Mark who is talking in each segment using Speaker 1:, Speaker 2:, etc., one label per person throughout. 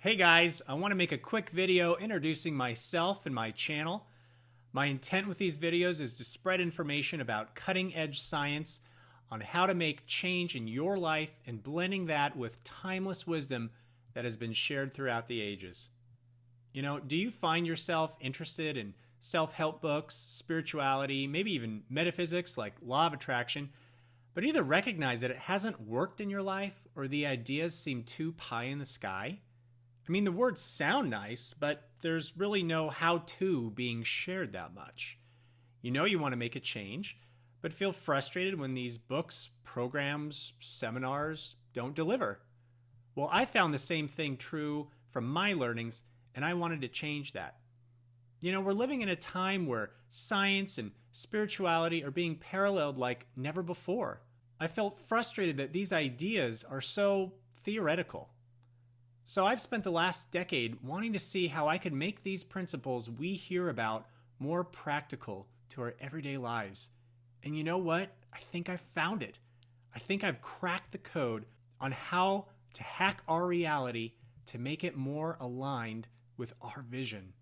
Speaker 1: Hey guys, I want to make a quick video introducing myself and my channel. My intent with these videos is to spread information about cutting-edge science on how to make change in your life and blending that with timeless wisdom that has been shared throughout the ages. You know, do you find yourself interested in self-help books, spirituality, maybe even metaphysics like law of attraction, but either recognize that it hasn't worked in your life or the ideas seem too pie in the sky? I mean, the words sound nice, but there's really no how-to being shared that much. You know you want to make a change, but feel frustrated when these books, programs, seminars don't deliver. Well, I found the same thing true from my learnings, and I wanted to change that. You know, we're living in a time where science and spirituality are being paralleled like never before. I felt frustrated that these ideas are so theoretical. So I've spent the last decade wanting to see how I could make these principles we hear about more practical to our everyday lives. And you know what? I think I've found it. I think I've cracked the code on how to hack our reality to make it more aligned with our vision.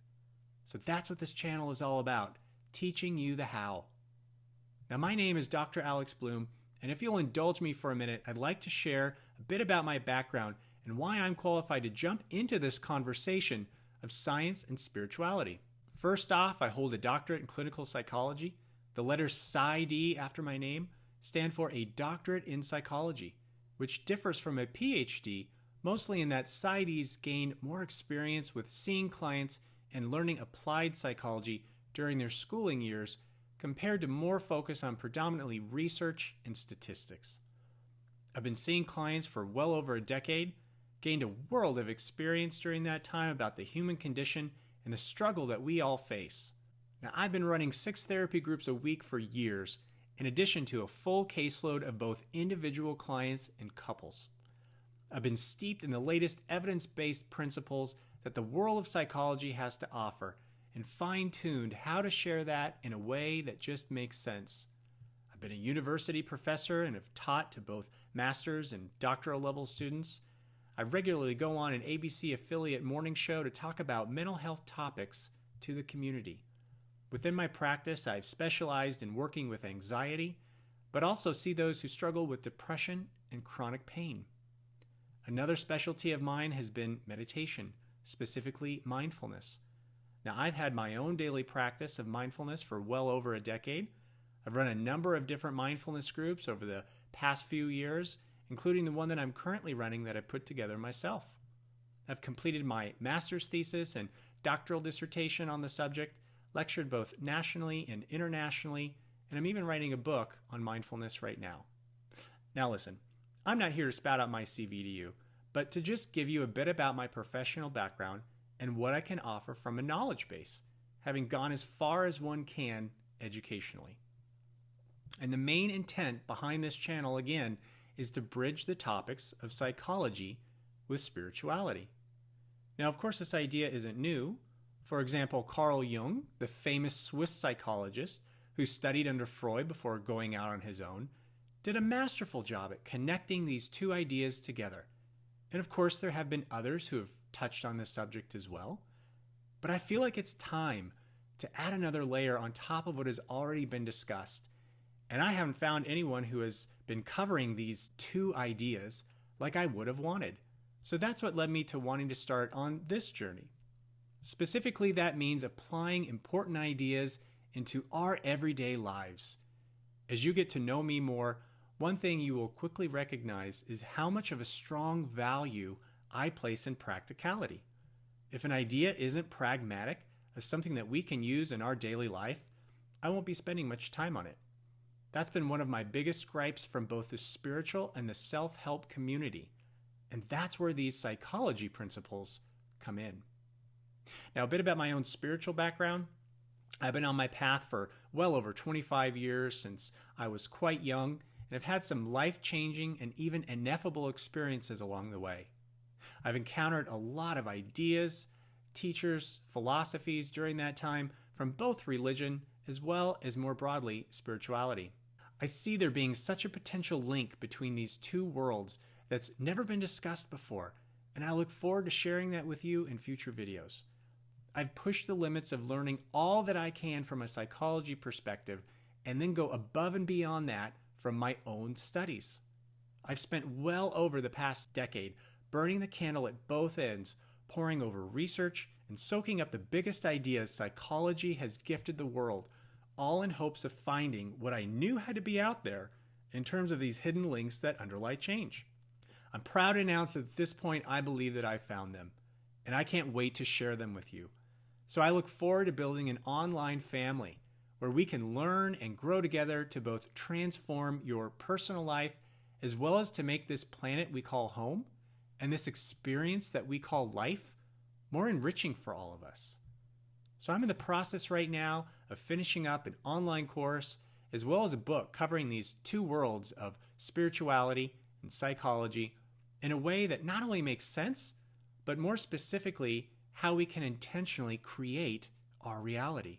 Speaker 1: So that's what this channel is all about, teaching you the how. Now, my name is Dr. Alex Bloom, and if you'll indulge me for a minute, I'd like to share a bit about my background and why I'm qualified to jump into this conversation of science and spirituality. First off, I hold a doctorate in clinical psychology. The letters Psy.D after my name stand for a doctorate in psychology, which differs from a PhD, mostly in that Psy.Ds gain more experience with seeing clients and learning applied psychology during their schooling years compared to more focus on predominantly research and statistics. I've been seeing clients for well over a decade, gained a world of experience during that time about the human condition and the struggle that we all face. Now, I've been running 6 therapy groups a week for years, in addition to a full caseload of both individual clients and couples. I've been steeped in the latest evidence-based principles that the world of psychology has to offer, and fine-tuned how to share that in a way that just makes sense. I've been a university professor and have taught to both master's and doctoral level students. I regularly go on an ABC affiliate morning show to talk about mental health topics to the community. Within my practice, I've specialized in working with anxiety, but also see those who struggle with depression and chronic pain. Another specialty of mine has been meditation, specifically mindfulness. Now, I've had my own daily practice of mindfulness for well over a decade. I've run a number of different mindfulness groups over the past few years, including the one that I'm currently running that I put together myself. I've completed my master's thesis and doctoral dissertation on the subject, lectured both nationally and internationally, and I'm even writing a book on mindfulness right now. Now listen, I'm not here to spout out my CV to you, but to just give you a bit about my professional background and what I can offer from a knowledge base, having gone as far as one can educationally. And the main intent behind this channel, again, is to bridge the topics of psychology with spirituality. Now, of course, this idea isn't new. For example, Carl Jung, the famous Swiss psychologist who studied under Freud before going out on his own, did a masterful job at connecting these two ideas together. And of course, there have been others who have touched on this subject as well. But I feel like it's time to add another layer on top of what has already been discussed. And I haven't found anyone who has been covering these two ideas like I would have wanted. So that's what led me to wanting to start on this journey. Specifically, that means applying important ideas into our everyday lives. As you get to know me more, one thing you will quickly recognize is how much of a strong value I place in practicality. If an idea isn't pragmatic, as something that we can use in our daily life, I won't be spending much time on it. That's been one of my biggest gripes from both the spiritual and the self-help community. And that's where these psychology principles come in. Now, a bit about my own spiritual background. I've been on my path for well over 25 years since I was quite young, and have had some life-changing and even ineffable experiences along the way. I've encountered a lot of ideas, teachers, philosophies during that time from both religion as well as more broadly spirituality. I see there being such a potential link between these two worlds that's never been discussed before, and I look forward to sharing that with you in future videos. I've pushed the limits of learning all that I can from a psychology perspective and then go above and beyond that from my own studies. I've spent well over the past decade burning the candle at both ends, poring over research and soaking up the biggest ideas psychology has gifted the world, all in hopes of finding what I knew had to be out there in terms of these hidden links that underlie change. I'm proud to announce that at this point I believe that I've found them, and I can't wait to share them with you. So I look forward to building an online family where we can learn and grow together to both transform your personal life as well as to make this planet we call home and this experience that we call life more enriching for all of us. So I'm in the process right now of finishing up an online course as well as a book covering these two worlds of spirituality and psychology in a way that not only makes sense, but more specifically, how we can intentionally create our reality.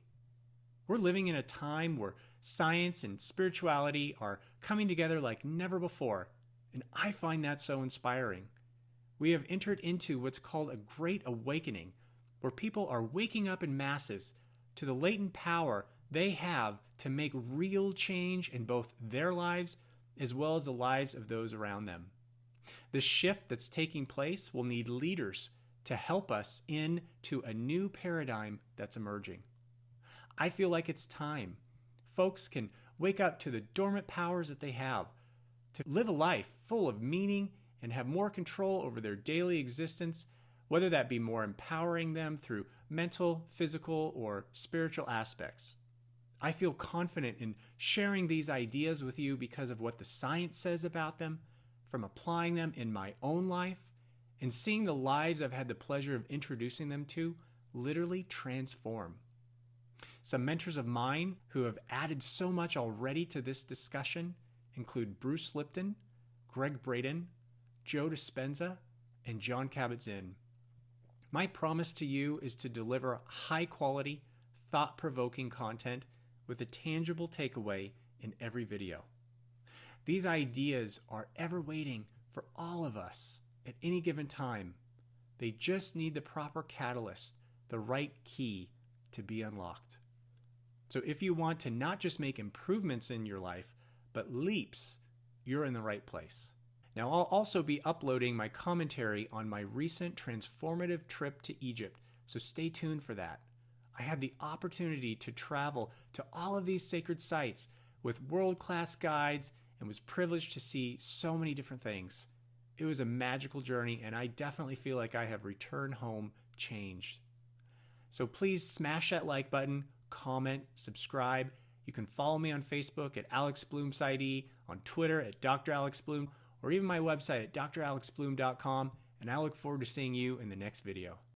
Speaker 1: We're living in a time where science and spirituality are coming together like never before, and I find that so inspiring. We have entered into what's called a great awakening, where people are waking up in masses to the latent power they have to make real change in both their lives as well as the lives of those around them. The shift that's taking place will need leaders to help us into a new paradigm that's emerging. I feel like it's time. Folks can wake up to the dormant powers that they have to live a life full of meaning and have more control over their daily existence, whether that be more empowering them through mental, physical, or spiritual aspects. I feel confident in sharing these ideas with you because of what the science says about them, from applying them in my own life, and seeing the lives I've had the pleasure of introducing them to literally transform. Some mentors of mine who have added so much already to this discussion include Bruce Lipton, Greg Braden, Joe Dispenza, and John Kabat-Zinn. My promise to you is to deliver high-quality, thought-provoking content with a tangible takeaway in every video. These ideas are ever waiting for all of us at any given time. They just need the proper catalyst, the right key to be unlocked. So if you want to not just make improvements in your life, but leaps, you're in the right place. Now, I'll also be uploading my commentary on my recent transformative trip to Egypt, so stay tuned for that. I had the opportunity to travel to all of these sacred sites with world-class guides and was privileged to see so many different things. It was a magical journey, and I definitely feel like I have returned home changed. So please smash that like button, comment, subscribe. You can follow me on Facebook at Alex Bloom Psy.D, on Twitter at Dr. Alex Bloom, or even my website at dralexbloom.com, and I look forward to seeing you in the next video.